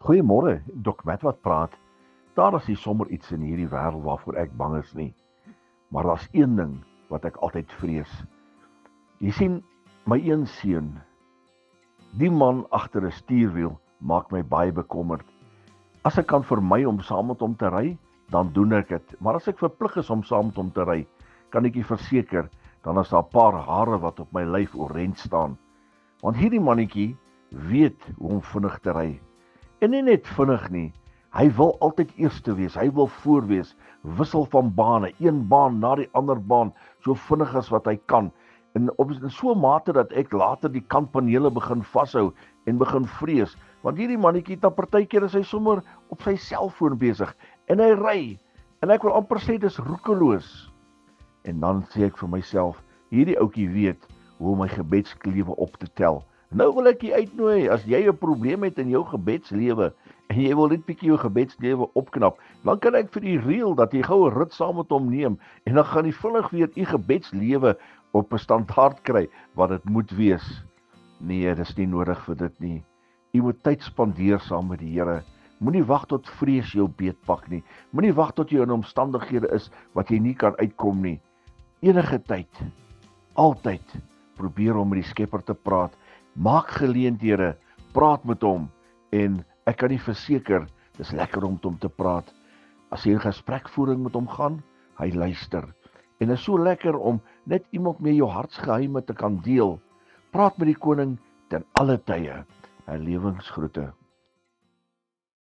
Goeiemôre, Dok Matt wat praat. Daar is nie sommer iets in hierdie wêreld waarvoor ek bang is nie. Maar daar's een ding wat ek altyd vrees. Jy sien, my een seun, die man agter 'n stuurwiel maak my baie bekommerd. As ek kan vermy om saam met hom te ry, dan doen ek dit. Maar as ek verplig is om saam met hom te ry, kan ek u verseker, dan is daar 'n paar hare wat op my lyf oorent staan. Want hierdie mannetjie weet hoe om vinnig te ry. En nie net vinnig nie, hy wil altyd eerste wees, hy wil voor wees, wissel van bane, een baan na die ander baan, so vinnig as wat hy kan. En op so 'n mate dat ek later die kantpanele begin vashou en begin vrees, want hierdie mannetjie dan partykeer is hy sommer op sy selfoon besig, en hy ry, en ek wil amper sê dis roekeloos. En dan sê ek vir myself, hierdie ouetjie weet hoe om my gebedsklewe op te tel. Nou wil ek jy uitnooi, as jy 'n probleem het in jou gebedslewe, en jy wil net bietjie jou gebedslewe opknap, dan kan ek vir u reël dat jy gou 'n rit saam met hom neem, en dan gaan jy vinnig weer u gebedslewe op 'n standaard kry, wat dit moet wees. Nee, dis nie nodig vir dit nie. U moet tyd spandeer saam met die Here. Moenie wag tot vrees jou beetpak nie. Moenie wag tot jy in omstandighede is wat jy nie kan uitkom nie. Enige tyd, altyd, probeer om met die Skepper te praat. Maak geleenthede, praat met hom, en ek kan nie verseker, dis lekker om met hom te praat. As jy in gesprekvoering met hom gaan, hy luister. En is so lekker om net iemand met jou hartsgeheime te kan deel. Praat met die koning ten alle tye. Herlewingsgroete.